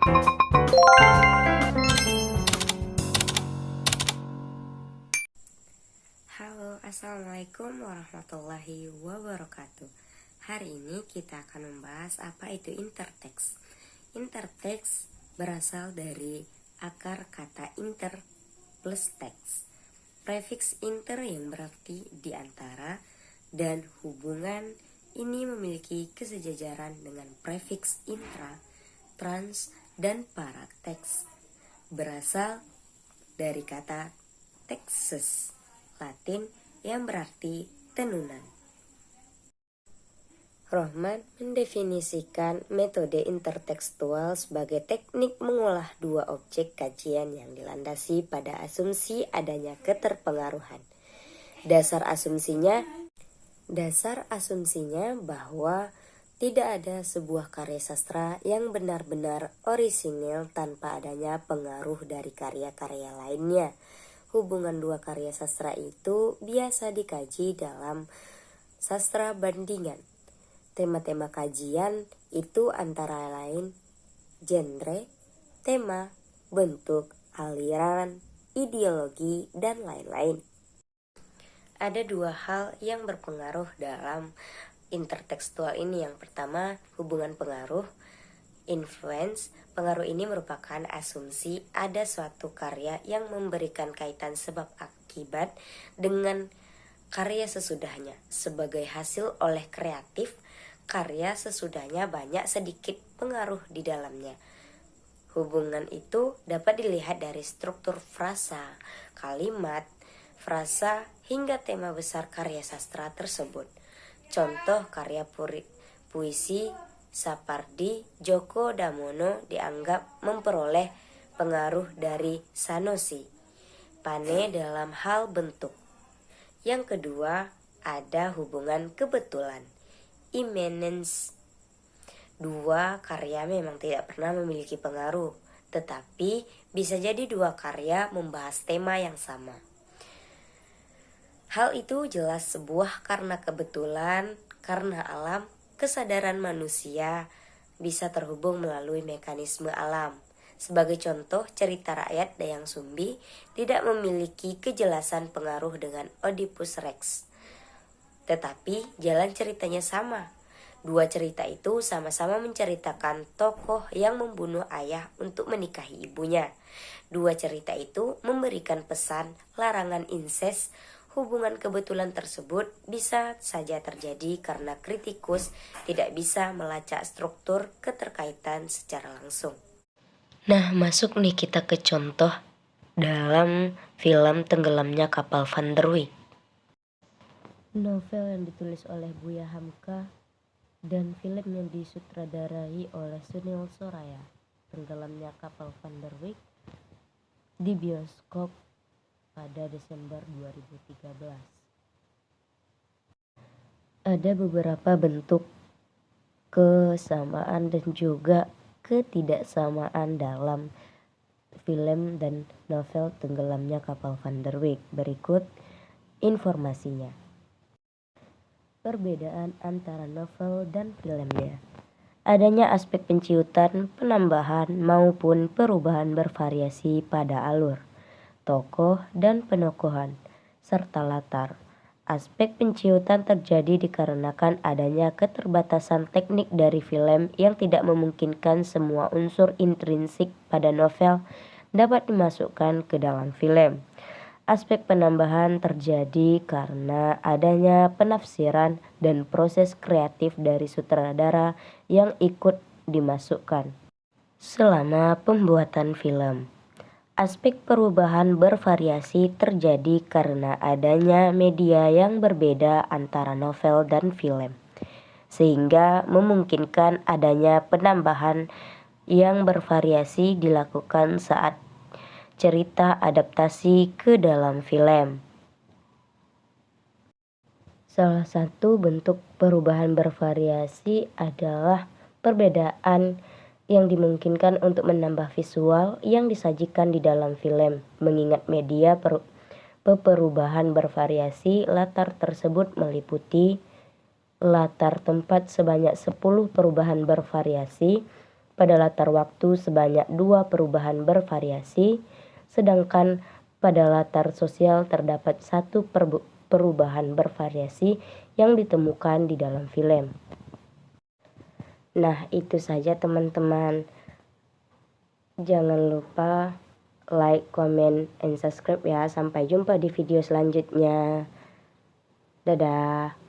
Halo, assalamualaikum warahmatullahi wabarakatuh. Hari ini kita akan membahas apa itu interteks. Interteks berasal dari akar kata inter plus teks. Prefiks inter yang berarti di antara dan hubungan ini memiliki kesejajaran dengan prefiks intra, trans, dan parateks. Berasal dari kata textus Latin yang berarti tenunan. Rohman mendefinisikan metode intertekstual sebagai teknik mengolah dua objek kajian yang dilandasi pada asumsi adanya keterpengaruhan. Dasar asumsinya bahwa tidak ada sebuah karya sastra yang benar-benar orisinil tanpa adanya pengaruh dari karya-karya lainnya. Hubungan dua karya sastra itu biasa dikaji dalam sastra bandingan. Tema-tema kajian itu antara lain genre, tema, bentuk, aliran, ideologi, dan lain-lain. Ada dua hal yang berpengaruh dalam intertekstual ini. Yang pertama, hubungan pengaruh, influence. Pengaruh ini merupakan asumsi ada suatu karya yang memberikan kaitan sebab akibat dengan karya sesudahnya. Sebagai hasil oleh kreatif, karya sesudahnya banyak sedikit pengaruh di dalamnya. Hubungan itu dapat dilihat dari struktur frasa, kalimat, frasa, hingga tema besar karya sastra tersebut. Contoh karya puisi Sapardi Djoko Damono dianggap memperoleh pengaruh dari Sanusi Pane dalam hal bentuk. Yang kedua, ada hubungan kebetulan, immanence. Dua karya memang tidak pernah memiliki pengaruh, tetapi bisa jadi dua karya membahas tema yang sama. Hal itu jelas sebuah karena kebetulan, karena alam. Kesadaran manusia bisa terhubung melalui mekanisme alam. Sebagai contoh, cerita rakyat Dayang Sumbi tidak memiliki kejelasan pengaruh dengan Oedipus Rex. Tetapi jalan ceritanya sama. Dua cerita itu sama-sama menceritakan tokoh yang membunuh ayah untuk menikahi ibunya. Dua cerita itu memberikan pesan larangan inses. Hubungan kebetulan tersebut bisa saja terjadi karena kritikus tidak bisa melacak struktur keterkaitan secara langsung. Nah, masuk nih kita ke contoh dalam film Tenggelamnya Kapal Van der Wijk. Novel yang ditulis oleh Buya Hamka dan film yang disutradarai oleh Sunil Soraya. Tenggelamnya Kapal Van der Wijk di bioskop pada Desember 2013. Ada beberapa bentuk kesamaan dan juga ketidaksamaan dalam film dan novel Tenggelamnya Kapal Van der Wijk. Berikut informasinya. Perbedaan antara novel dan filmnya. Adanya aspek penciutan, penambahan maupun perubahan bervariasi pada alur, tokoh dan penokohan, serta latar. Aspek penciutan terjadi dikarenakan adanya keterbatasan teknik dari film yang tidak memungkinkan semua unsur intrinsik pada novel dapat dimasukkan ke dalam film. Aspek penambahan terjadi karena adanya penafsiran dan proses kreatif dari sutradara yang ikut dimasukkan selama pembuatan film. Aspek perubahan bervariasi terjadi karena adanya media yang berbeda antara novel dan film, sehingga memungkinkan adanya penambahan yang bervariasi dilakukan saat cerita adaptasi ke dalam film. Salah satu bentuk perubahan bervariasi adalah perbedaan yang dimungkinkan untuk menambah visual yang disajikan di dalam film. Mengingat media perubahan bervariasi, latar tersebut meliputi latar tempat sebanyak 10 perubahan bervariasi, pada latar waktu sebanyak 2 perubahan bervariasi, sedangkan pada latar sosial terdapat 1 perubahan bervariasi yang ditemukan di dalam film. Nah, itu saja teman-teman. Jangan lupa like, comment, and subscribe ya. Sampai jumpa di video selanjutnya. Dadah.